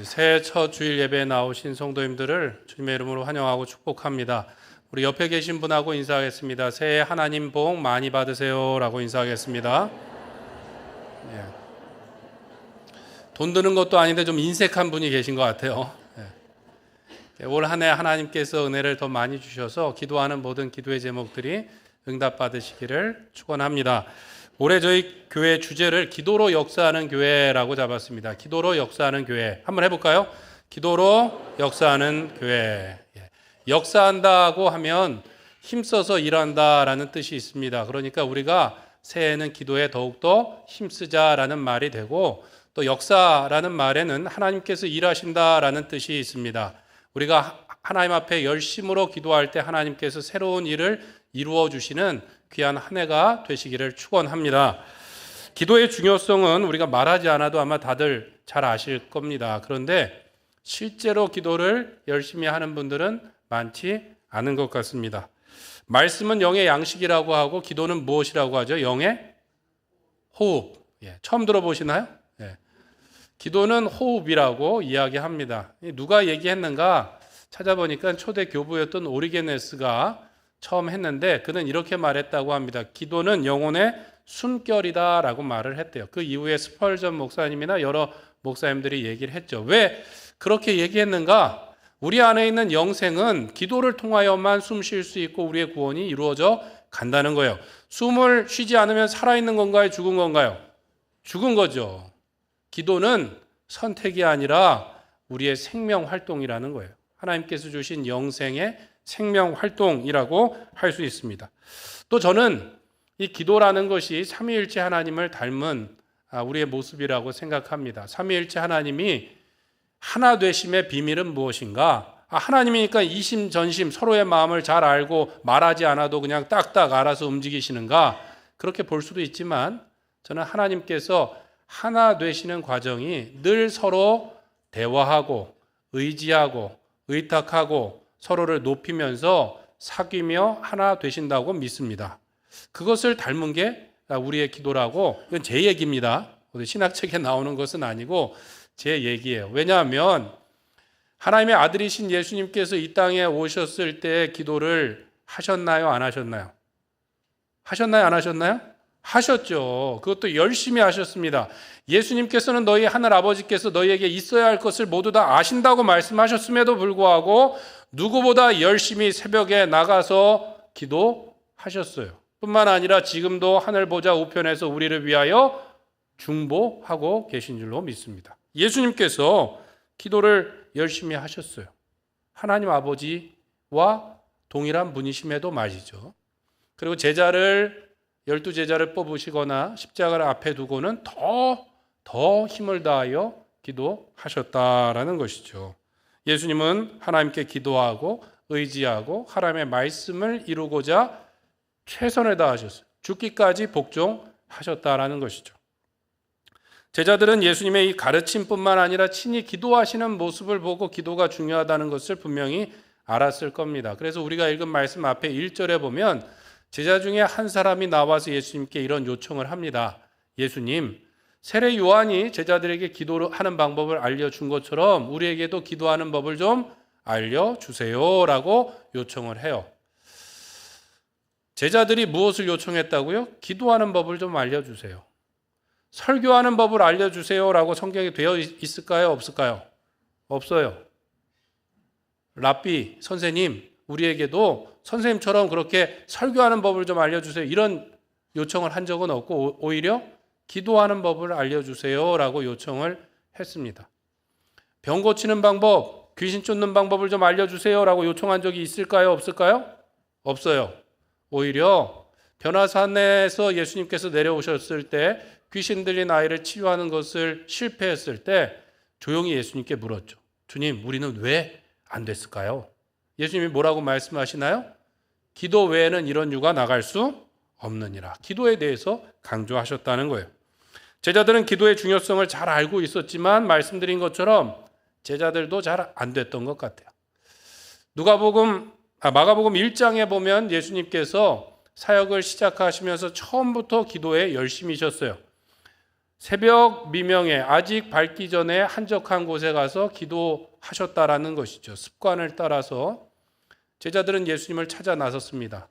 새해 첫 주일 예배에 나오신 성도님들을 주님의 이름으로 환영하고 축복합니다. 우리 옆에 계신 분하고 인사하겠습니다. 새해 하나님 복 많이 받으세요 라고 인사하겠습니다. 예. 돈 드는 것도 아닌데 좀 인색한 분이 계신 것 같아요. 예. 올 한 해 하나님께서 은혜를 더 많이 주셔서 기도하는 모든 기도의 제목들이 응답받으시기를 축원합니다. 올해 저희 교회 주제를 기도로 역사하는 교회라고 잡았습니다. 기도로 역사하는 교회. 한번 해볼까요? 기도로 역사하는 교회. 역사한다고 하면 힘써서 일한다라는 뜻이 있습니다. 그러니까 우리가 새해에는 기도에 더욱더 힘쓰자라는 말이 되고, 또 역사라는 말에는 하나님께서 일하신다라는 뜻이 있습니다. 우리가 하나님 앞에 열심으로 기도할 때 하나님께서 새로운 일을 이루어 주시는 귀한 한 해가 되시기를 축원합니다. 기도의 중요성은 우리가 말하지 않아도 아마 다들 잘 아실 겁니다. 그런데 실제로 기도를 열심히 하는 분들은 많지 않은 것 같습니다. 말씀은 영의 양식이라고 하고 기도는 무엇이라고 하죠? 영의 호흡. 처음 들어보시나요? 기도는 호흡이라고 이야기합니다. 누가 얘기했는가 찾아보니까 초대 교부였던 오리게네스가 처음 했는데, 그는 이렇게 말했다고 합니다. 기도는 영혼의 숨결이다라고 말을 했대요. 그 이후에 스펄전 목사님이나 여러 목사님들이 얘기를 했죠. 왜 그렇게 얘기했는가? 우리 안에 있는 영생은 기도를 통하여만 숨 쉴 수 있고 우리의 구원이 이루어져 간다는 거예요. 숨을 쉬지 않으면 살아있는 건가요? 죽은 건가요? 죽은 거죠. 기도는 선택이 아니라 우리의 생명 활동이라는 거예요. 하나님께서 주신 영생의 생명 활동이라고 할 수 있습니다. 또 저는 이 기도라는 것이 삼위일체 하나님을 닮은 우리의 모습이라고 생각합니다. 삼위일체 하나님이 하나 되심의 비밀은 무엇인가? 하나님이니까 이심전심 서로의 마음을 잘 알고 말하지 않아도 그냥 딱딱 알아서 움직이시는가? 그렇게 볼 수도 있지만 저는 하나님께서 하나 되시는 과정이 늘 서로 대화하고 의지하고 의탁하고 서로를 높이면서 사귀며 하나 되신다고 믿습니다. 그것을 닮은 게 우리의 기도라고, 이건 제 얘기입니다. 신학책에 나오는 것은 아니고 제 얘기예요. 왜냐하면 하나님의 아들이신 예수님께서 이 땅에 오셨을 때 기도를 하셨나요? 안 하셨나요? 하셨나요? 안 하셨나요? 하셨죠. 그것도 열심히 하셨습니다. 예수님께서는 너희 하늘 아버지께서 너희에게 있어야 할 것을 모두 다 아신다고 말씀하셨음에도 불구하고 누구보다 열심히 새벽에 나가서 기도하셨어요. 뿐만 아니라 지금도 하늘 보좌 우편에서 우리를 위하여 중보하고 계신 줄로 믿습니다. 예수님께서 기도를 열심히 하셨어요. 하나님 아버지와 동일한 분이심에도 말이죠. 그리고 12제자를 뽑으시거나 십자가를 앞에 두고는 더 힘을 다하여 기도하셨다라는 것이죠. 예수님은 하나님께 기도하고 의지하고 하나님의 말씀을 이루고자 최선을 다하셨어요. 죽기까지 복종하셨다라는 것이죠. 제자들은 예수님의 이 가르침뿐만 아니라 친히 기도하시는 모습을 보고 기도가 중요하다는 것을 분명히 알았을 겁니다. 그래서 우리가 읽은 말씀 앞에 1절에 보면 제자 중에 한 사람이 나와서 예수님께 이런 요청을 합니다. 예수님, 세례 요한이 제자들에게 기도하는 방법을 알려준 것처럼 우리에게도 기도하는 법을 좀 알려주세요 라고 요청을 해요. 제자들이 무엇을 요청했다고요? 기도하는 법을 좀 알려주세요. 설교하는 법을 알려주세요 라고 성경에 되어 있을까요? 없을까요? 없어요. 랍비, 선생님, 우리에게도 선생님처럼 그렇게 설교하는 법을 좀 알려주세요. 이런 요청을 한 적은 없고 오히려 기도하는 법을 알려주세요 라고 요청을 했습니다. 병 고치는 방법, 귀신 쫓는 방법을 좀 알려주세요 라고 요청한 적이 있을까요? 없을까요? 없어요. 오히려 변화산에서 예수님께서 내려오셨을 때 귀신 들린 아이를 치유하는 것을 실패했을 때 조용히 예수님께 물었죠. 주님, 우리는 왜 안 됐을까요? 예수님이 뭐라고 말씀하시나요? 기도 외에는 이런 유가 나갈 수 없느니라. 기도에 대해서 강조하셨다는 거예요. 제자들은 기도의 중요성을 잘 알고 있었지만 말씀드린 것처럼 제자들도 잘 안 됐던 것 같아요. 마가복음 1장에 보면 예수님께서 사역을 시작하시면서 처음부터 기도에 열심히셨어요. 새벽 미명에 아직 밝기 전에 한적한 곳에 가서 기도하셨다라는 것이죠. 습관을 따라서 제자들은 예수님을 찾아 나섰습니다.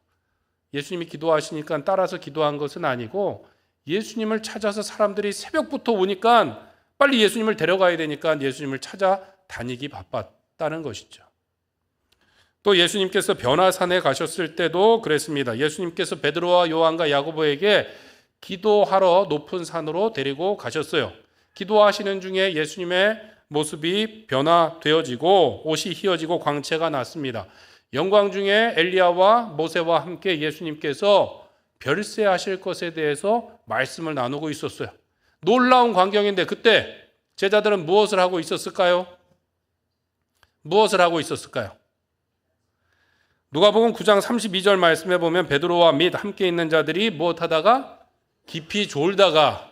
예수님이 기도하시니까 따라서 기도한 것은 아니고 예수님을 찾아서 사람들이 새벽부터 오니까 빨리 예수님을 데려가야 되니까 예수님을 찾아 다니기 바빴다는 것이죠. 또 예수님께서 변화산에 가셨을 때도 그랬습니다. 예수님께서 베드로와 요한과 야고보에게 기도하러 높은 산으로 데리고 가셨어요. 기도하시는 중에 예수님의 모습이 변화되어지고 옷이 휘어지고 광채가 났습니다. 영광 중에 엘리야와 모세와 함께 예수님께서 별세하실 것에 대해서 말씀을 나누고 있었어요. 놀라운 광경인데 그때 제자들은 무엇을 하고 있었을까요? 무엇을 하고 있었을까요? 누가복음 9장 32절 말씀에 보면 베드로와 및 함께 있는 자들이 무엇하다가 깊이 졸다가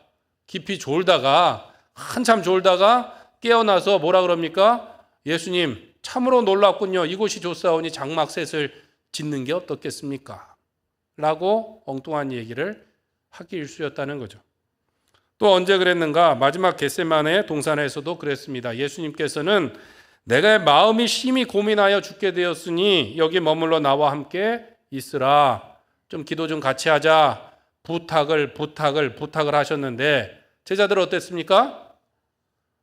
한참 졸다가 깨어나서 뭐라 그럽니까? 예수님 참으로 놀랍군요. 이곳이 좋사오니 장막셋을 짓는 게 어떻겠습니까? 라고 엉뚱한 얘기를 하기 일쑤였다는 거죠. 또 언제 그랬는가? 마지막 겟세마네 동산에서도 그랬습니다. 예수님께서는 내가 마음이 심히 고민하여 죽게 되었으니 여기 머물러 나와 함께 있으라. 좀 기도 좀 같이 하자. 부탁을 하셨는데 제자들 어땠습니까?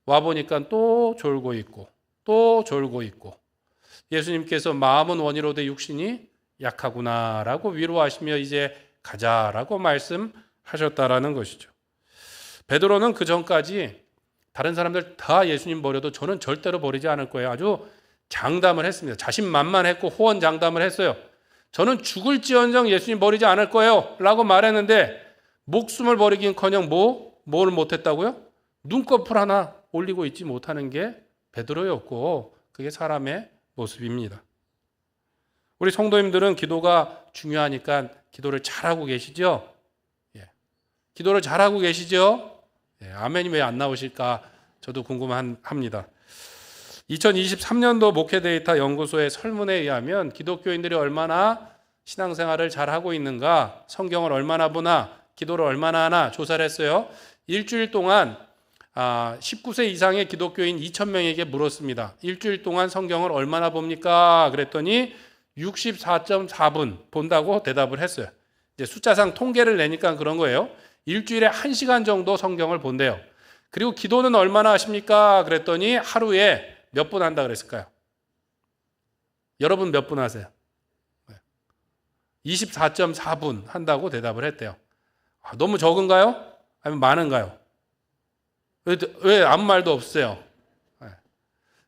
와보니까 또 졸고 있고 예수님께서 마음은 원이로되 육신이 약하구나라고 위로하시며 이제 가자라고 말씀하셨다라는 것이죠. 베드로는 그 전까지 다른 사람들 다 예수님 버려도 저는 절대로 버리지 않을 거예요. 아주 장담을 했습니다. 자신만만했고 호언장담을 했어요. 저는 죽을지언정 예수님 버리지 않을 거예요 라고 말했는데 목숨을 버리긴커녕 뭘 못했다고요? 눈꺼풀 하나 올리고 있지 못하는 게 베드로였고 그게 사람의 모습입니다. 우리 성도님들은 기도가 중요하니까 기도를 잘하고 계시죠? 예. 기도를 잘하고 계시죠? 예. 아멘이 왜 안 나오실까 저도 궁금합니다. 2023년도 목회데이터 연구소의 설문에 의하면 기독교인들이 얼마나 신앙생활을 잘하고 있는가, 성경을 얼마나 보나, 기도를 얼마나 하나 조사를 했어요. 일주일 동안 19세 이상의 기독교인 2,000명에게 물었습니다. 일주일 동안 성경을 얼마나 봅니까? 그랬더니 64.4분 본다고 대답을 했어요. 이제 숫자상 통계를 내니까 그런 거예요. 일주일에 1시간 정도 성경을 본대요. 그리고 기도는 얼마나 하십니까? 그랬더니 하루에 몇 분 한다 그랬을까요? 여러분 몇 분 하세요? 24.4분 한다고 대답을 했대요. 너무 적은가요? 아니면 많은가요? 왜 아무 말도 없어요?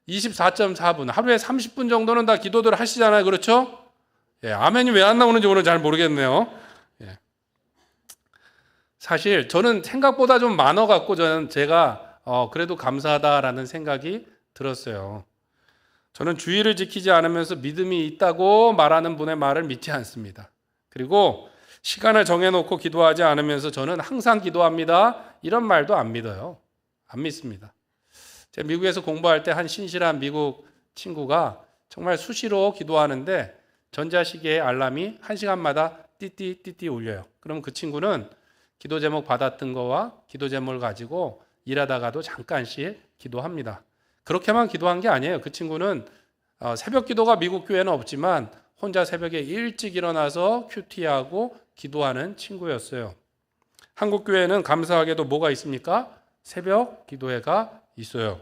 24.4분 하루에 30분 정도는 다 기도들 하시잖아요. 그렇죠? 예, 아멘이 왜 안 나오는지 오늘 잘 모르겠네요. 예. 사실 저는 생각보다 좀 많아갖고 제가 그래도 감사하다라는 생각이 들었어요. 저는 주의를 지키지 않으면서 믿음이 있다고 말하는 분의 말을 믿지 않습니다. 그리고 시간을 정해놓고 기도하지 않으면서 저는 항상 기도합니다. 이런 말도 안 믿어요. 안 믿습니다. 제가 미국에서 공부할 때 한 신실한 미국 친구가 정말 수시로 기도하는데 전자시계의 알람이 1시간마다 띠띠띠띠 울려요. 그럼 그 친구는 기도 제목 받았던 거와 기도 제목을 가지고 일하다가도 잠깐씩 기도합니다. 그렇게만 기도한 게 아니에요. 그 친구는 새벽 기도가 미국 교회는 없지만 혼자 새벽에 일찍 일어나서 큐티하고 기도하는 친구였어요. 한국 교회는 감사하게도 뭐가 있습니까? 새벽 기도회가 있어요.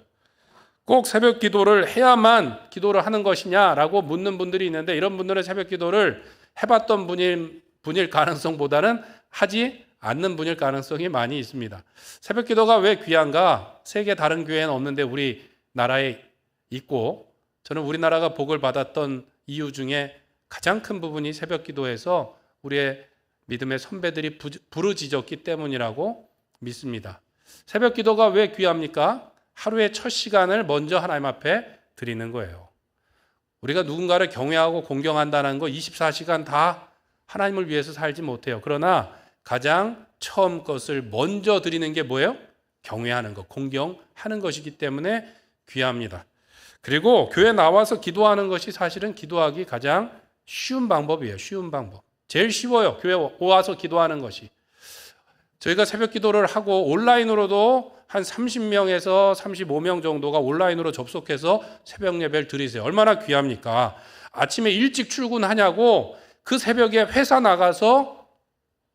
꼭 새벽 기도를 해야만 기도를 하는 것이냐라고 묻는 분들이 있는데 이런 분들은 새벽 기도를 해봤던 분일 가능성보다는 하지 않는 분일 가능성이 많이 있습니다. 새벽 기도가 왜 귀한가? 세계 다른 교회는 없는데 우리나라에 있고 저는 우리나라가 복을 받았던 이유 중에 가장 큰 부분이 새벽 기도에서 우리의 믿음의 선배들이 부르짖었기 때문이라고 믿습니다. 새벽 기도가 왜 귀합니까? 하루의 첫 시간을 먼저 하나님 앞에 드리는 거예요. 우리가 누군가를 경외하고 공경한다는 거 24시간 다 하나님을 위해서 살지 못해요. 그러나 가장 처음 것을 먼저 드리는 게 뭐예요? 경외하는 것, 공경하는 것이기 때문에 귀합니다. 그리고 교회 나와서 기도하는 것이 사실은 기도하기 가장 쉬운 방법이에요. 쉬운 방법. 제일 쉬워요. 교회 와서 기도하는 것이. 저희가 새벽 기도를 하고 온라인으로도 한 30명에서 35명 정도가 온라인으로 접속해서 새벽 예배를 드리세요. 얼마나 귀합니까? 아침에 일찍 출근하냐고 그 새벽에 회사 나가서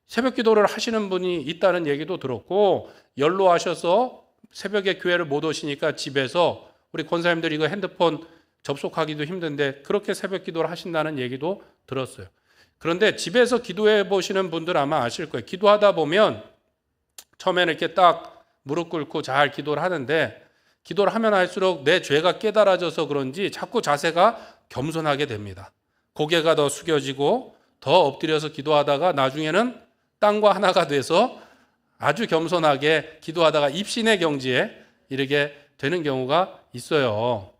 새벽 기도를 하시는 분이 있다는 얘기도 들었고, 연로하셔서 새벽에 교회를 못 오시니까 집에서, 우리 권사님들 이거 핸드폰 접속하기도 힘든데 그렇게 새벽 기도를 하신다는 얘기도 들었어요. 그런데 집에서 기도해 보시는 분들 아마 아실 거예요. 기도하다 보면 처음에는 이렇게 딱 무릎 꿇고 잘 기도를 하는데, 기도를 하면 할수록 내 죄가 깨달아져서 그런지 자꾸 자세가 겸손하게 됩니다. 고개가 더 숙여지고 더 엎드려서 기도하다가 나중에는 땅과 하나가 돼서 아주 겸손하게 기도하다가 입신의 경지에 이르게 되는 경우가 있어요.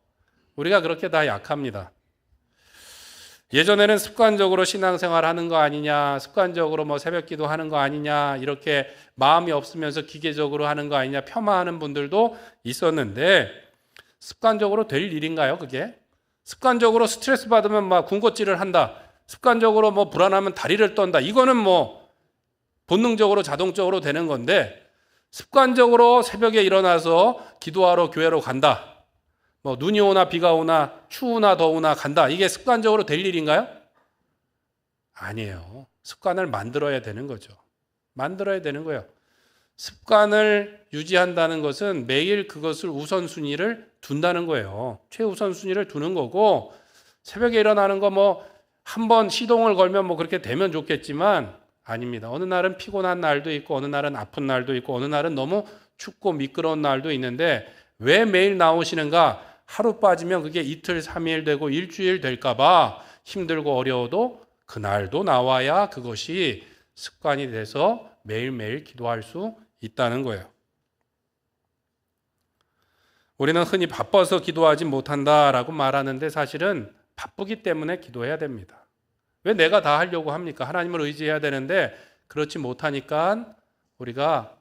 우리가 그렇게 다 약합니다. 예전에는 습관적으로 신앙생활 하는 거 아니냐, 습관적으로 뭐 새벽 기도 하는 거 아니냐, 이렇게 마음이 없으면서 기계적으로 하는 거 아니냐 폄하하는 분들도 있었는데, 습관적으로 될 일인가요, 그게? 습관적으로 스트레스 받으면 막 군것질을 한다, 습관적으로 뭐 불안하면 다리를 떤다, 이거는 뭐 본능적으로 자동적으로 되는 건데, 습관적으로 새벽에 일어나서 기도하러 교회로 간다, 뭐 눈이 오나 비가 오나 추우나 더우나 간다, 이게 습관적으로 될 일인가요? 아니에요. 습관을 만들어야 되는 거죠. 만들어야 되는 거예요. 습관을 유지한다는 것은 매일 그것을 우선순위를 둔다는 거예요. 최우선순위를 두는 거고, 새벽에 일어나는 거 뭐 한 번 시동을 걸면 뭐 그렇게 되면 좋겠지만 아닙니다. 어느 날은 피곤한 날도 있고, 어느 날은 아픈 날도 있고, 어느 날은 너무 춥고 미끄러운 날도 있는데, 왜 매일 나오시는가? 하루 빠지면 그게 이틀, 3일 되고 일주일 될까 봐 힘들고 어려워도 그날도 나와야 그것이 습관이 돼서 매일매일 기도할 수 있다는 거예요. 우리는 흔히 바빠서 기도하지 못한다라고 말하는데, 사실은 바쁘기 때문에 기도해야 됩니다. 왜 내가 다 하려고 합니까? 하나님을 의지해야 되는데 그렇지 못하니까 우리가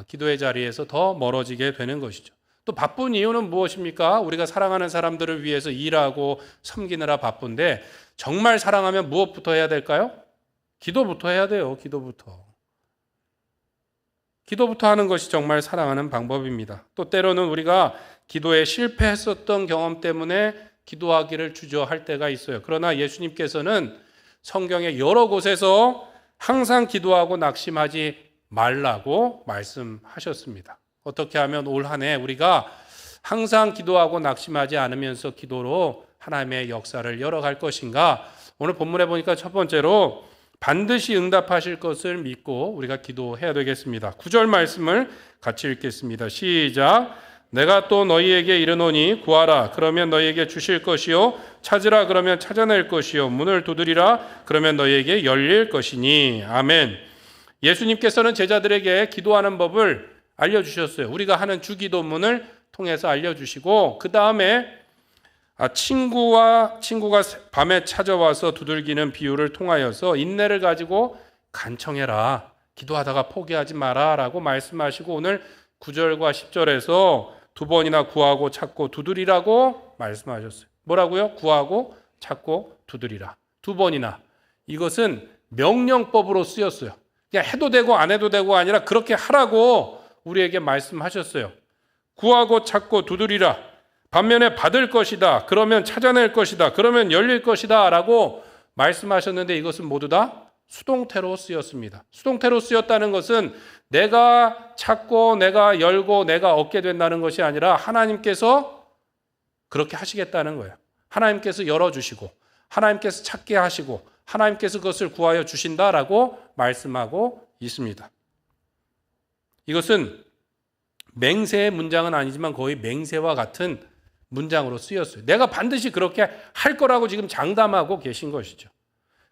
기도의 자리에서 더 멀어지게 되는 것이죠. 또 바쁜 이유는 무엇입니까? 우리가 사랑하는 사람들을 위해서 일하고 섬기느라 바쁜데, 정말 사랑하면 무엇부터 해야 될까요? 기도부터 해야 돼요. 기도부터 하는 것이 정말 사랑하는 방법입니다. 또 때로는 우리가 기도에 실패했었던 경험 때문에 기도하기를 주저할 때가 있어요. 그러나 예수님께서는 성경의 여러 곳에서 항상 기도하고 낙심하지 말라고 말씀하셨습니다. 어떻게 하면 올 한 해 우리가 항상 기도하고 낙심하지 않으면서 기도로 하나님의 역사를 열어갈 것인가? 오늘 본문에 보니까 첫 번째로 반드시 응답하실 것을 믿고 우리가 기도해야 되겠습니다. 9절 말씀을 같이 읽겠습니다. 시작. 내가 또 너희에게 이르노니 구하라 그러면 너희에게 주실 것이요 찾으라 그러면 찾아낼 것이요 문을 두드리라 그러면 너희에게 열릴 것이니. 아멘. 예수님께서는 제자들에게 기도하는 법을 알려주셨어요. 우리가 하는 주기도문을 통해서 알려주시고, 그 다음에 친구가 밤에 찾아와서 두들기는 비유를 통하여서 인내를 가지고 간청해라, 기도하다가 포기하지 마라 라고 말씀하시고, 오늘 9절과 10절에서 두 번이나 구하고 찾고 두드리라고 말씀하셨어요. 뭐라고요? 구하고 찾고 두드리라. 두 번이나. 이것은 명령법으로 쓰였어요. 그냥 해도 되고 안 해도 되고 아니라 그렇게 하라고 우리에게 말씀하셨어요. 구하고 찾고 두드리라. 반면에 받을 것이다. 그러면 찾아낼 것이다. 그러면 열릴 것이다 라고 말씀하셨는데, 이것은 모두 다 수동태로 쓰였습니다. 수동태로 쓰였다는 것은 내가 찾고 내가 열고 내가 얻게 된다는 것이 아니라 하나님께서 그렇게 하시겠다는 거예요. 하나님께서 열어주시고 하나님께서 찾게 하시고 하나님께서 그것을 구하여 주신다라고 말씀하고 있습니다. 이것은 맹세의 문장은 아니지만 거의 맹세와 같은 문장으로 쓰였어요. 내가 반드시 그렇게 할 거라고 지금 장담하고 계신 것이죠.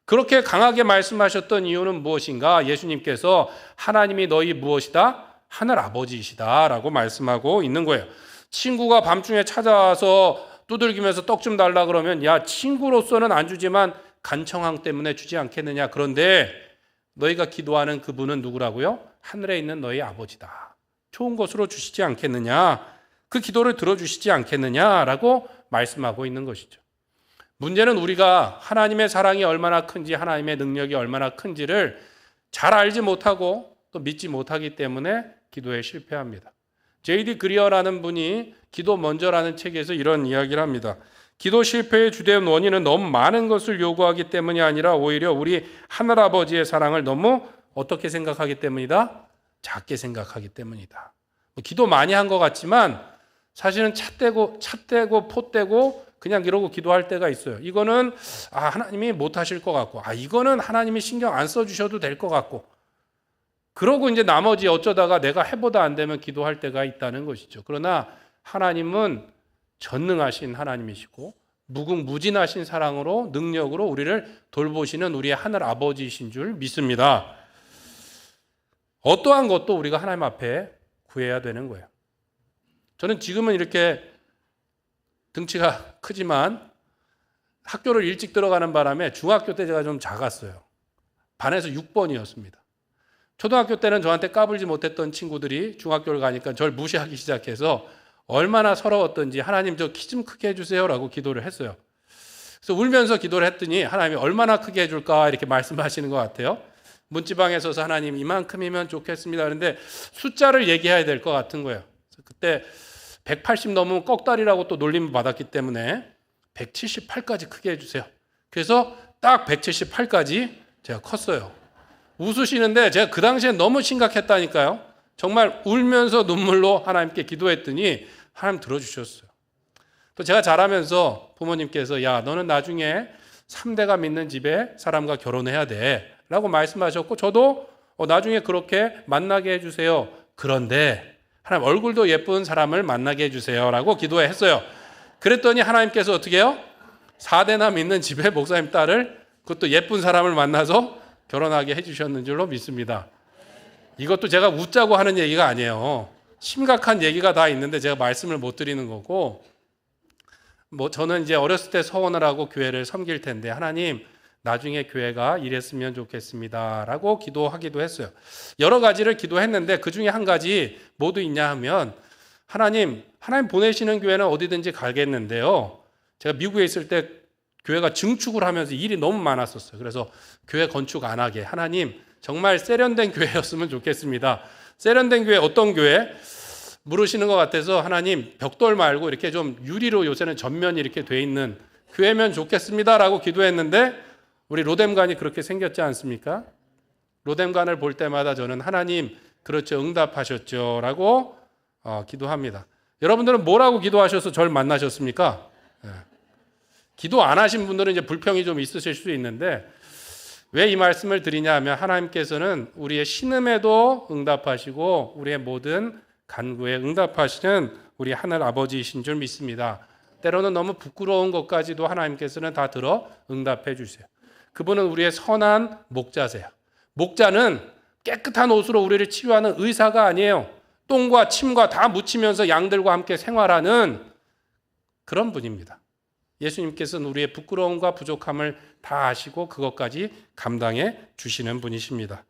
그렇게 강하게 말씀하셨던 이유는 무엇인가? 예수님께서 하나님이 너희 무엇이다? 하늘 아버지이시다 라고 말씀하고 있는 거예요. 친구가 밤중에 찾아와서 두들기면서 떡 좀 달라 그러면, 야, 친구로서는 안 주지만 간청함 때문에 주지 않겠느냐. 그런데 너희가 기도하는 그분은 누구라고요? 하늘에 있는 너희 아버지다. 좋은 것으로 주시지 않겠느냐. 그 기도를 들어주시지 않겠느냐라고 말씀하고 있는 것이죠. 문제는 우리가 하나님의 사랑이 얼마나 큰지, 하나님의 능력이 얼마나 큰지를 잘 알지 못하고 또 믿지 못하기 때문에 기도에 실패합니다. J.D. 그리어라는 분이 기도 먼저라는 책에서 이런 이야기를 합니다. 기도 실패의 주된 원인은 너무 많은 것을 요구하기 때문이 아니라 오히려 우리 하늘아버지의 사랑을 너무 어떻게 생각하기 때문이다? 작게 생각하기 때문이다. 기도 많이 한 것 같지만 사실은 찻대고 포대고 그냥 이러고 기도할 때가 있어요. 이거는 하나님이 못하실 것 같고 이거는 하나님이 신경 안 써주셔도 될 것 같고 그러고 이제 나머지 어쩌다가 내가 해보다 안 되면 기도할 때가 있다는 것이죠. 그러나 하나님은 전능하신 하나님이시고 무궁무진하신 사랑으로 능력으로 우리를 돌보시는 우리의 하늘 아버지이신 줄 믿습니다. 어떠한 것도 우리가 하나님 앞에 구해야 되는 거예요. 저는 지금은 이렇게 등치가 크지만 학교를 일찍 들어가는 바람에 중학교 때 제가 좀 작았어요. 반에서 6번이었습니다. 초등학교 때는 저한테 까불지 못했던 친구들이 중학교를 가니까 저를 무시하기 시작해서 얼마나 서러웠던지 하나님 저 키 좀 크게 해주세요라고 기도를 했어요. 그래서 울면서 기도를 했더니 하나님이 얼마나 크게 해줄까 이렇게 말씀하시는 것 같아요. 문지방에 서서 하나님 이만큼이면 좋겠습니다. 그런데 숫자를 얘기해야 될 것 같은 거예요. 그때 180 넘으면 꺽다리라고 또 놀림을 받았기 때문에 178까지 크게 해주세요. 그래서 딱 178까지 제가 컸어요. 웃으시는데 제가 그 당시에 너무 심각했다니까요. 정말 울면서 눈물로 하나님께 기도했더니 하나님 들어주셨어요. 또 제가 자라면서 부모님께서 야 너는 나중에 3대가 믿는 집에 사람과 결혼해야 돼 라고 말씀하셨고 저도 나중에 그렇게 만나게 해주세요. 그런데 하나님 얼굴도 예쁜 사람을 만나게 해주세요 라고 기도했어요. 그랬더니 하나님께서 어떻게 해요? 4대나 믿는 집에 목사님 딸을 그것도 예쁜 사람을 만나서 결혼하게 해주셨는 줄로 믿습니다. 이것도 제가 웃자고 하는 얘기가 아니에요. 심각한 얘기가 다 있는데 제가 말씀을 못 드리는 거고 저는 이제 어렸을 때 서원을 하고 교회를 섬길 텐데 하나님 나중에 교회가 이랬으면 좋겠습니다 라고 기도하기도 했어요. 여러 가지를 기도했는데 그중에 한 가지 뭐도 있냐 하면 하나님 보내시는 교회는 어디든지 가겠는데요. 제가 미국에 있을 때 교회가 증축을 하면서 일이 너무 많았었어요. 그래서 교회 건축 안 하게 하나님 정말 세련된 교회였으면 좋겠습니다. 세련된 교회 어떤 교회? 물으시는 것 같아서 하나님 벽돌 말고 이렇게 좀 유리로 요새는 전면이 이렇게 돼 있는 교회면 좋겠습니다 라고 기도했는데 우리 로뎀관이 그렇게 생겼지 않습니까? 로뎀관을 볼 때마다 저는 하나님 그렇죠 응답하셨죠 라고 기도합니다. 여러분들은 뭐라고 기도하셔서 저를 만나셨습니까? 기도 안 하신 분들은 이제 불평이 좀 있으실 수 있는데 왜 이 말씀을 드리냐 하면 하나님께서는 우리의 신음에도 응답하시고 우리의 모든 간구에 응답하시는 우리 하늘 아버지이신 줄 믿습니다. 때로는 너무 부끄러운 것까지도 하나님께서는 다 들어 응답해 주세요. 그분은 우리의 선한 목자세요. 목자는 깨끗한 옷으로 우리를 치유하는 의사가 아니에요. 똥과 침과 다 묻히면서 양들과 함께 생활하는 그런 분입니다. 예수님께서는 우리의 부끄러움과 부족함을 다 아시고 그것까지 감당해 주시는 분이십니다.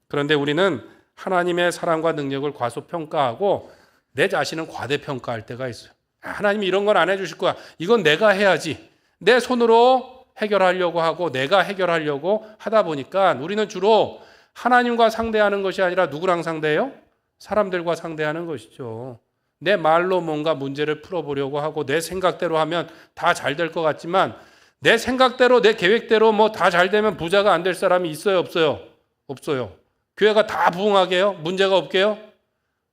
그런데 우리는 하나님의 사랑과 능력을 과소평가하고 내 자신은 과대평가할 때가 있어요. 하나님이 이런 건 안 해주실 거야. 이건 내가 해야지. 내 손으로 해결하려고 하고 내가 해결하려고 하다 보니까 우리는 주로 하나님과 상대하는 것이 아니라 누구랑 상대해요? 사람들과 상대하는 것이죠. 내 말로 뭔가 문제를 풀어보려고 하고 내 생각대로 하면 다 잘 될 것 같지만 내 생각대로 내 계획대로 뭐 다 잘 되면 부자가 안 될 사람이 있어요? 없어요? 없어요. 교회가 다 부흥하게요? 문제가 없게요?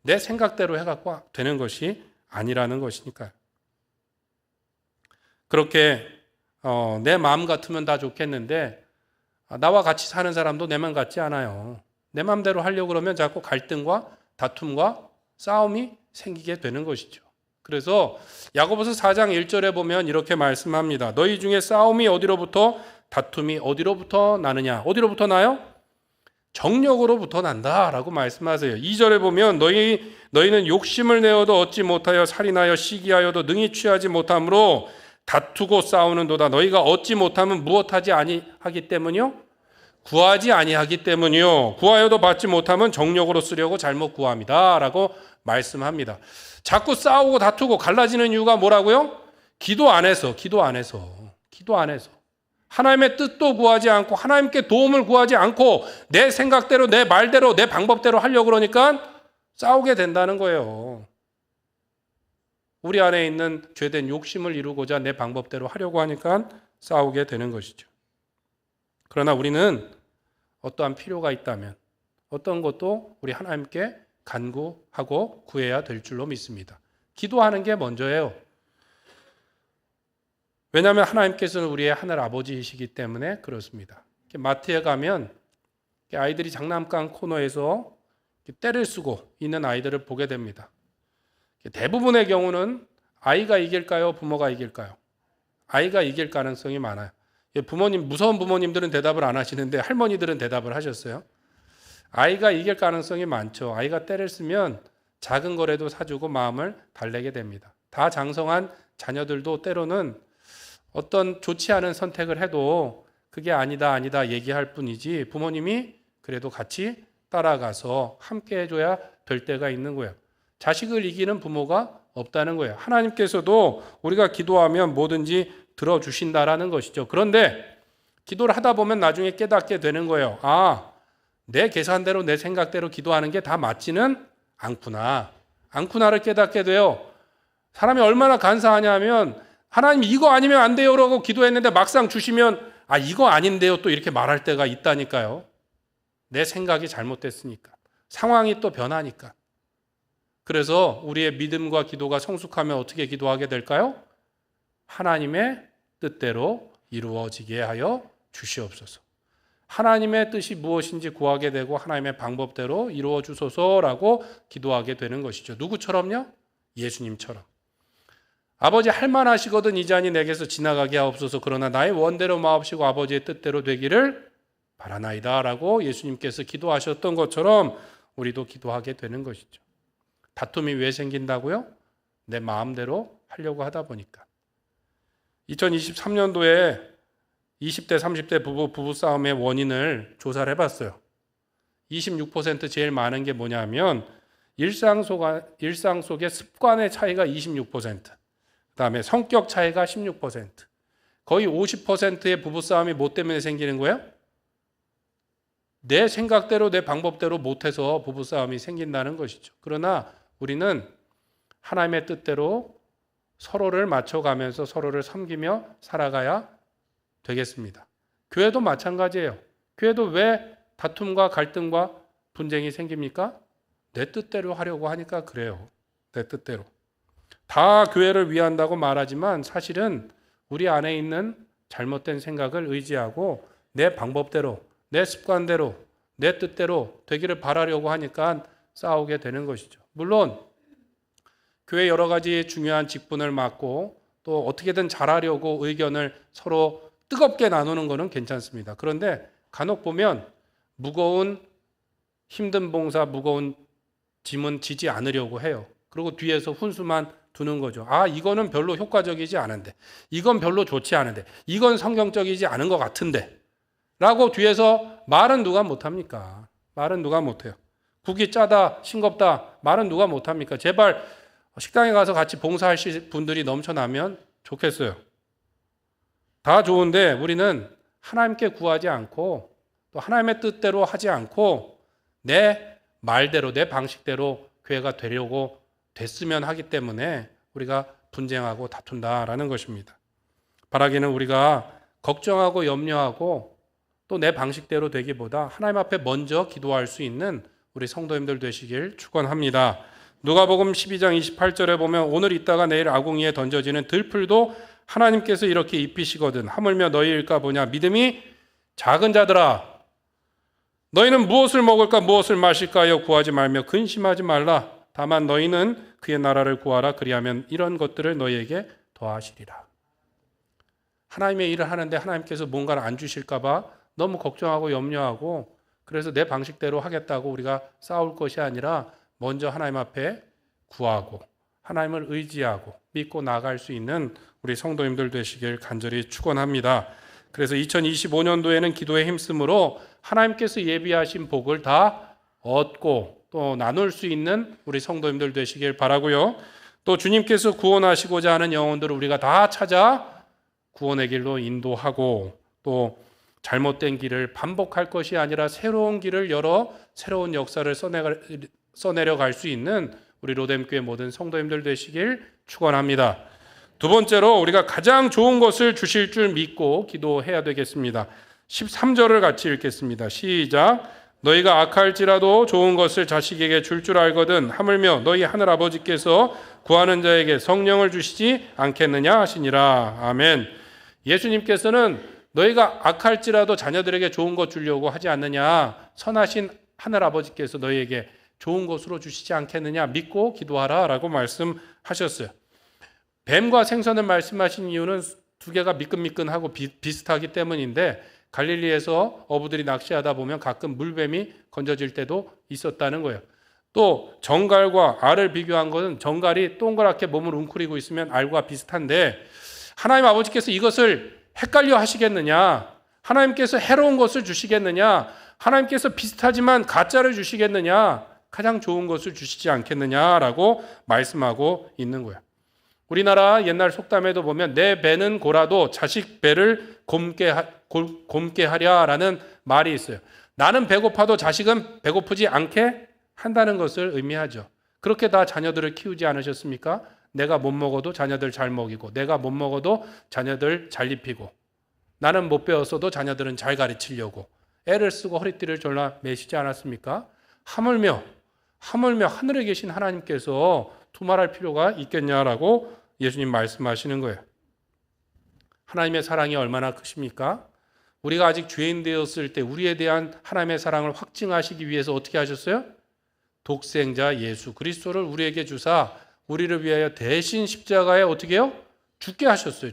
내 생각대로 해갖고 되는 것이 아니라는 것이니까요. 그렇게 내 마음 같으면 다 좋겠는데 나와 같이 사는 사람도 내 마음 같지 않아요. 내 마음대로 하려고 그러면 자꾸 갈등과 다툼과 싸움이 생기게 되는 것이죠. 그래서 야고보서 4장 1절에 보면 이렇게 말씀합니다. 너희 중에 싸움이 어디로부터 다툼이 어디로부터 나느냐? 어디로부터 나요? 정욕으로부터 난다라고 말씀하세요. 2절에 보면 너희는 욕심을 내어도 얻지 못하여 살인하여 시기하여도 능히 취하지 못함으로 다투고 싸우는도다. 너희가 얻지 못하면 무엇하지 아니하기 때문이요? 구하지 아니하기 때문이요. 구하여도 받지 못하면 정욕으로 쓰려고 잘못 구함이다 라고 말씀합니다. 자꾸 싸우고 다투고 갈라지는 이유가 뭐라고요? 기도 안 해서. 하나님의 뜻도 구하지 않고 하나님께 도움을 구하지 않고 내 생각대로 내 말대로 내 방법대로 하려고 그러니까 싸우게 된다는 거예요. 우리 안에 있는 죄된 욕심을 이루고자 내 방법대로 하려고 하니까 싸우게 되는 것이죠. 그러나 우리는 어떠한 필요가 있다면 어떤 것도 우리 하나님께 간구하고 구해야 될 줄로 믿습니다. 기도하는 게 먼저예요. 왜냐하면 하나님께서는 우리의 하늘 아버지이시기 때문에 그렇습니다. 마트에 가면 아이들이 장난감 코너에서 떼를 쓰고 있는 아이들을 보게 됩니다. 대부분의 경우는 아이가 이길까요? 부모가 이길까요? 아이가 이길 가능성이 많아요. 무서운 부모님들은 대답을 안 하시는데 할머니들은 대답을 하셨어요. 아이가 이길 가능성이 많죠. 아이가 떼를 쓰면 작은 거라도 사주고 마음을 달래게 됩니다. 다 장성한 자녀들도 때로는 어떤 좋지 않은 선택을 해도 그게 아니다 얘기할 뿐이지 부모님이 그래도 같이 따라가서 함께 해줘야 될 때가 있는 거예요. 자식을 이기는 부모가 없다는 거예요. 하나님께서도 우리가 기도하면 뭐든지 들어주신다라는 것이죠. 그런데 기도를 하다 보면 나중에 깨닫게 되는 거예요. 내 계산대로 내 생각대로 기도하는 게 다 맞지는 않구나를 깨닫게 돼요. 사람이 얼마나 간사하냐 하면 하나님 이거 아니면 안 돼요 라고 기도했는데 막상 주시면 이거 아닌데요 또 이렇게 말할 때가 있다니까요. 내 생각이 잘못됐으니까. 상황이 또 변하니까. 그래서 우리의 믿음과 기도가 성숙하면 어떻게 기도하게 될까요? 하나님의 뜻대로 이루어지게 하여 주시옵소서. 하나님의 뜻이 무엇인지 구하게 되고 하나님의 방법대로 이루어 주소서라고 기도하게 되는 것이죠. 누구처럼요? 예수님처럼. 아버지 할만하시거든 이 잔이 내게서 지나가게 하옵소서. 그러나 나의 원대로 마옵시고 아버지의 뜻대로 되기를 바라나이다 라고 예수님께서 기도하셨던 것처럼 우리도 기도하게 되는 것이죠. 다툼이 왜 생긴다고요? 내 마음대로 하려고 하다 보니까. 2023년도에 20대 30대 부부싸움의 원인을 조사를 해봤어요. 26% 제일 많은 게 뭐냐면 일상 속의 습관의 차이가 26%, 그다음에 성격 차이가 16%, 거의 50%의 부부싸움이 뭐 때문에 생기는 거예요? 내 생각대로 내 방법대로 못해서 부부싸움이 생긴다는 것이죠. 그러나 우리는 하나님의 뜻대로 서로를 맞춰가면서 서로를 섬기며 살아가야 되겠습니다. 교회도 마찬가지예요. 교회도 왜 다툼과 갈등과 분쟁이 생깁니까? 내 뜻대로 하려고 하니까 그래요. 내 뜻대로. 다 교회를 위한다고 말하지만 사실은 우리 안에 있는 잘못된 생각을 의지하고 내 방법대로, 내 습관대로, 내 뜻대로 되기를 바라려고 하니까 싸우게 되는 것이죠. 물론 교회 여러 가지 중요한 직분을 맡고 또 어떻게든 잘하려고 의견을 서로 뜨겁게 나누는 것은 괜찮습니다. 그런데 간혹 보면 무거운 힘든 봉사, 무거운 짐은 지지 않으려고 해요. 그리고 뒤에서 훈수만 두는 거죠. 이거는 별로 효과적이지 않은데, 이건 별로 좋지 않은데, 이건 성경적이지 않은 것 같은데 라고 뒤에서 말은 누가 못합니까? 말은 누가 못해요. 국이 짜다, 싱겁다 말은 누가 못합니까? 제발 식당에 가서 같이 봉사하실 분들이 넘쳐나면 좋겠어요. 다 좋은데 우리는 하나님께 구하지 않고 또 하나님의 뜻대로 하지 않고 내 말대로 내 방식대로 교회가 되려고 됐으면 하기 때문에 우리가 분쟁하고 다툰다라는 것입니다. 바라기는 우리가 걱정하고 염려하고 또 내 방식대로 되기보다 하나님 앞에 먼저 기도할 수 있는 우리 성도님들 되시길 축원합니다. 누가복음 12장 28절에 보면 오늘 있다가 내일 아궁이에 던져지는 들풀도 하나님께서 이렇게 입히시거든 하물며 너희일까 보냐. 믿음이 작은 자들아 너희는 무엇을 먹을까 무엇을 마실까 하여 구하지 말며 근심하지 말라. 다만 너희는 그의 나라를 구하라. 그리하면 이런 것들을 너희에게 더하시리라. 하나님의 일을 하는데 하나님께서 뭔가를 안 주실까 봐 너무 걱정하고 염려하고 그래서 내 방식대로 하겠다고 우리가 싸울 것이 아니라 먼저 하나님 앞에 구하고 하나님을 의지하고 믿고 나아갈 수 있는 우리 성도님들 되시길 간절히 축원합니다. 그래서 2025년도에는 기도에 힘쓰므로 하나님께서 예비하신 복을 다 얻고 또 나눌 수 있는 우리 성도님들 되시길 바라고요. 또 주님께서 구원하시고자 하는 영혼들을 우리가 다 찾아 구원의 길로 인도하고 또 잘못된 길을 반복할 것이 아니라 새로운 길을 열어 새로운 역사를 써내려갈 수 있는 우리 로뎀교회 모든 성도님들 되시길 축원합니다. 두 번째로 우리가 가장 좋은 것을 주실 줄 믿고 기도해야 되겠습니다. 13절을 같이 읽겠습니다. 시작. 너희가 악할지라도 좋은 것을 자식에게 줄 알거든 하물며 너희 하늘 아버지께서 구하는 자에게 성령을 주시지 않겠느냐 하시니라. 아멘. 예수님께서는 너희가 악할지라도 자녀들에게 좋은 것 주려고 하지 않느냐, 선하신 하늘 아버지께서 너희에게 좋은 것으로 주시지 않겠느냐 믿고 기도하라 라고 말씀하셨어요. 뱀과 생선을 말씀하신 이유는 두 개가 미끈미끈하고 비슷하기 때문인데, 갈릴리에서 어부들이 낚시하다 보면 가끔 물뱀이 건져질 때도 있었다는 거예요. 또 정갈과 알을 비교한 것은 정갈이 동그랗게 몸을 웅크리고 있으면 알과 비슷한데, 하나님 아버지께서 이것을 헷갈려 하시겠느냐, 하나님께서 해로운 것을 주시겠느냐, 하나님께서 비슷하지만 가짜를 주시겠느냐, 가장 좋은 것을 주시지 않겠느냐라고 말씀하고 있는 거예요. 우리나라 옛날 속담에도 보면 내 배는 고라도 자식 배를 곪게 하랴라는 말이 있어요. 나는 배고파도 자식은 배고프지 않게 한다는 것을 의미하죠. 그렇게 다 자녀들을 키우지 않으셨습니까? 내가 못 먹어도 자녀들 잘 먹이고, 내가 못 먹어도 자녀들 잘 입히고, 나는 못 배웠어도 자녀들은 잘 가르치려고 애를 쓰고 허리띠를 졸라 매시지 않았습니까? 하물며 하늘에 계신 하나님께서 두말할 필요가 있겠냐라고 예수님 말씀하시는 거예요. 하나님의 사랑이 얼마나 크십니까? 우리가 아직 죄인 되었을 때 우리에 대한 하나님의 사랑을 확증하시기 위해서 어떻게 하셨어요? 독생자 예수 그리스도를 우리에게 주사 우리를 위하여 대신 십자가에 어떻게 해요? 죽게 하셨어요.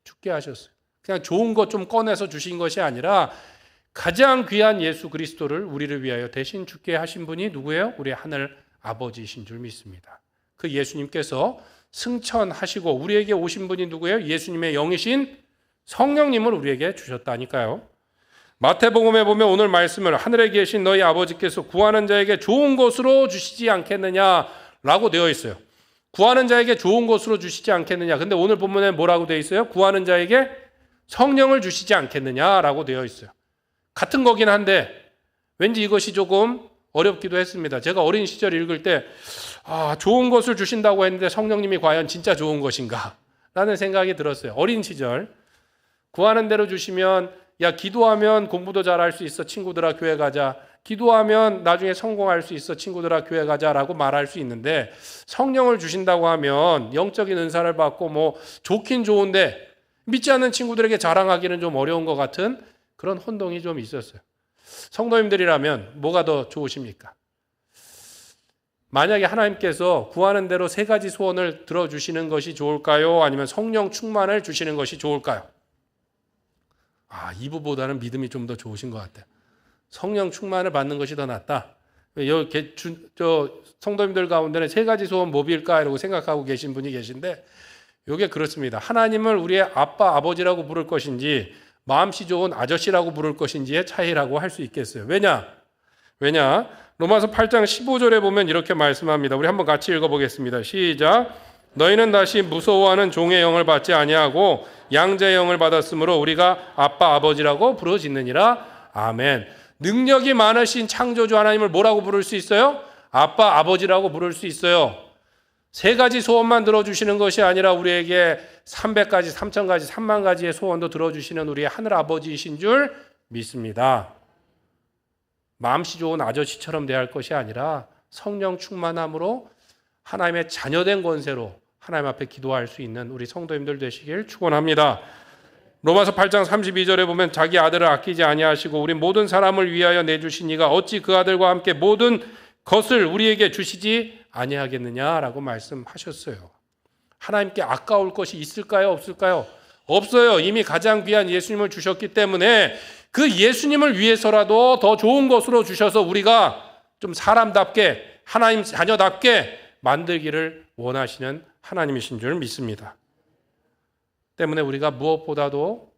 죽게 하셨어요. 그냥 좋은 것 좀 꺼내서 주신 것이 아니라 가장 귀한 예수 그리스도를 우리를 위하여 대신 죽게 하신 분이 누구예요? 우리 하늘 아버지이신 줄 믿습니다. 그 예수님께서 승천하시고 우리에게 오신 분이 누구예요? 예수님의 영이신 성령님을 우리에게 주셨다니까요. 마태복음에 보면 오늘 말씀을 하늘에 계신 너희 아버지께서 구하는 자에게 좋은 것으로 주시지 않겠느냐라고 되어 있어요. 구하는 자에게 좋은 것으로 주시지 않겠느냐. 근데 오늘 본문에 뭐라고 되어 있어요? 구하는 자에게 성령을 주시지 않겠느냐라고 되어 있어요. 같은 거긴 한데 왠지 이것이 조금 어렵기도 했습니다. 제가 어린 시절 읽을 때 좋은 것을 주신다고 했는데 성령님이 과연 진짜 좋은 것인가? 라는 생각이 들었어요. 어린 시절 구하는 대로 주시면 야 기도하면 공부도 잘할 수 있어 친구들아 교회 가자. 기도하면 나중에 성공할 수 있어 친구들아 교회 가자라고 말할 수 있는데, 성령을 주신다고 하면 영적인 은사를 받고 뭐 좋긴 좋은데 믿지 않는 친구들에게 자랑하기는 좀 어려운 것 같은 그런 혼동이 좀 있었어요. 성도님들이라면 뭐가 더 좋으십니까? 만약에 하나님께서 구하는 대로 세 가지 소원을 들어주시는 것이 좋을까요? 아니면 성령 충만을 주시는 것이 좋을까요? 이부보다는 믿음이 좀 더 좋으신 것 같아요. 성령 충만을 받는 것이 더 낫다. 성도님들 가운데는 세 가지 소원 뭐일까? 이러고 생각하고 계신 분이 계신데, 이게 그렇습니다. 하나님을 우리의 아빠, 아버지라고 부를 것인지 마음씨 좋은 아저씨라고 부를 것인지의 차이라고 할 수 있겠어요. 왜냐? 로마서 8장 15절에 보면 이렇게 말씀합니다. 우리 한번 같이 읽어보겠습니다. 시작. 너희는 다시 무서워하는 종의 영을 받지 아니하고 양자의 영을 받았으므로 우리가 아빠, 아버지라고 부르짖느니라. 아멘. 능력이 많으신 창조주 하나님을 뭐라고 부를 수 있어요? 아빠, 아버지라고 부를 수 있어요. 세 가지 소원만 들어주시는 것이 아니라 우리에게 300가지, 3000가지, 3만 가지의 소원도 들어주시는 우리의 하늘 아버지이신 줄 믿습니다. 마음씨 좋은 아저씨처럼 대할 것이 아니라 성령 충만함으로 하나님의 자녀된 권세로 하나님 앞에 기도할 수 있는 우리 성도님들 되시길 축원합니다. 로마서 8장 32절에 보면 자기 아들을 아끼지 아니하시고 우리 모든 사람을 위하여 내주신 이가 어찌 그 아들과 함께 모든 것을 우리에게 주시지 아니하겠느냐라고 말씀하셨어요. 하나님께 아까울 것이 있을까요? 없을까요? 없어요. 이미 가장 귀한 예수님을 주셨기 때문에 그 예수님을 위해서라도 더 좋은 것으로 주셔서 우리가 좀 사람답게 하나님 자녀답게 만들기를 원하시는 하나님이신 줄 믿습니다. 때문에 우리가 무엇보다도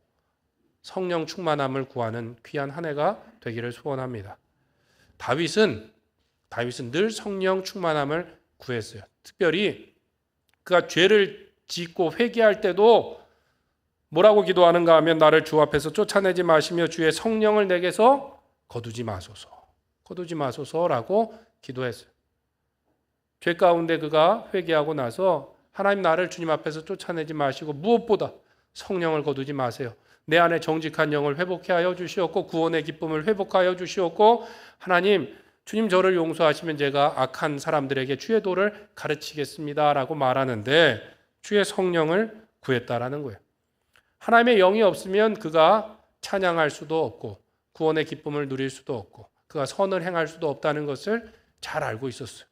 성령 충만함을 구하는 귀한 한 해가 되기를 소원합니다. 다윗은 늘 성령 충만함을 구했어요. 특별히 그가 죄를 짓고 회개할 때도 뭐라고 기도하는가 하면 나를 주 앞에서 쫓아내지 마시며 주의 성령을 내게서 거두지 마소서라고 기도했어요. 죄 가운데 그가 회개하고 나서 하나님 나를 주님 앞에서 쫓아내지 마시고 무엇보다 성령을 거두지 마세요. 내 안에 정직한 영을 회복해 하여 주시옵고 구원의 기쁨을 회복하여 주시옵고 하나님 주님 저를 용서하시면 제가 악한 사람들에게 주의 도를 가르치겠습니다 라고 말하는데 주의 성령을 구했다라는 거예요. 하나님의 영이 없으면 그가 찬양할 수도 없고 구원의 기쁨을 누릴 수도 없고 그가 선을 행할 수도 없다는 것을 잘 알고 있었어요.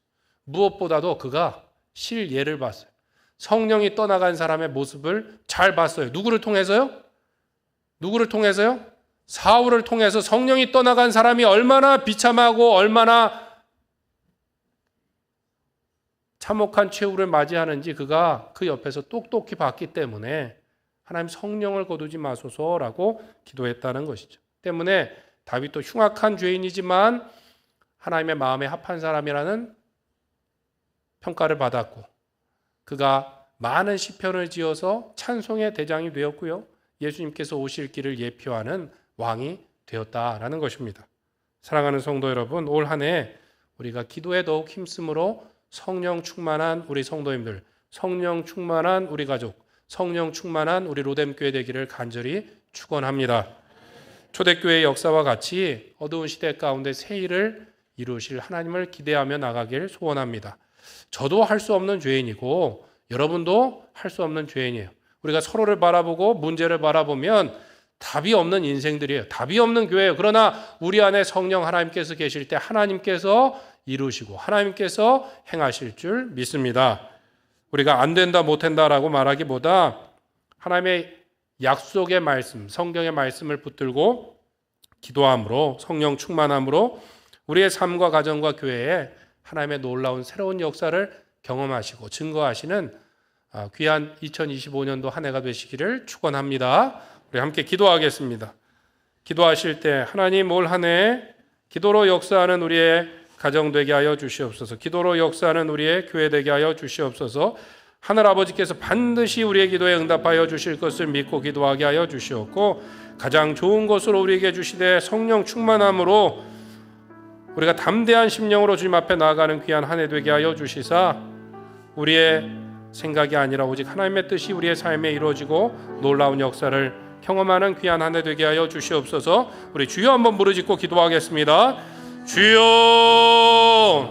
무엇보다도 그가 실예를 봤어요. 성령이 떠나간 사람의 모습을 잘 봤어요. 누구를 통해서요? 사울을 통해서 성령이 떠나간 사람이 얼마나 비참하고 얼마나 참혹한 최후를 맞이하는지 그가 그 옆에서 똑똑히 봤기 때문에 하나님 성령을 거두지 마소서라고 기도했다는 것이죠. 때문에 다윗도 흉악한 죄인이지만 하나님의 마음에 합한 사람이라는 평가를 받았고 그가 많은 시편을 지어서 찬송의 대장이 되었고요. 예수님께서 오실 길을 예표하는 왕이 되었다라는 것입니다. 사랑하는 성도 여러분, 올 한 해 우리가 기도에 더욱 힘쓰므로 성령 충만한 우리 성도님들, 성령 충만한 우리 가족, 성령 충만한 우리 로뎀교회 되기를 간절히 축원합니다. 초대교회의 역사와 같이 어두운 시대 가운데 새 일을 이루실 하나님을 기대하며 나가길 소원합니다. 저도 할 수 없는 죄인이고 여러분도 할 수 없는 죄인이에요. 우리가 서로를 바라보고 문제를 바라보면 답이 없는 인생들이에요. 답이 없는 교회예요. 그러나 우리 안에 성령 하나님께서 계실 때 하나님께서 이루시고 하나님께서 행하실 줄 믿습니다. 우리가 안 된다 못 한다라고 말하기보다 하나님의 약속의 말씀, 성경의 말씀을 붙들고 기도함으로 성령 충만함으로 우리의 삶과 가정과 교회에 하나님의 놀라운 새로운 역사를 경험하시고 증거하시는 귀한 2025년도 한 해가 되시기를 축원합니다. 우리 함께 기도하겠습니다. 기도하실 때 하나님 올 한 해 기도로 역사하는 우리의 가정 되게 하여 주시옵소서. 기도로 역사하는 우리의 교회 되게 하여 주시옵소서. 하늘 아버지께서 반드시 우리의 기도에 응답하여 주실 것을 믿고 기도하게 하여 주시옵고 가장 좋은 것으로 우리에게 주시되 성령 충만함으로 우리가 담대한 심령으로 주님 앞에 나아가는 귀한 한 해 되게 하여 주시사 우리의 생각이 아니라 오직 하나님의 뜻이 우리의 삶에 이루어지고 놀라운 역사를 경험하는 귀한 한 해 되게 하여 주시옵소서. 우리 주여 한번 부르짖고 기도하겠습니다. 주여.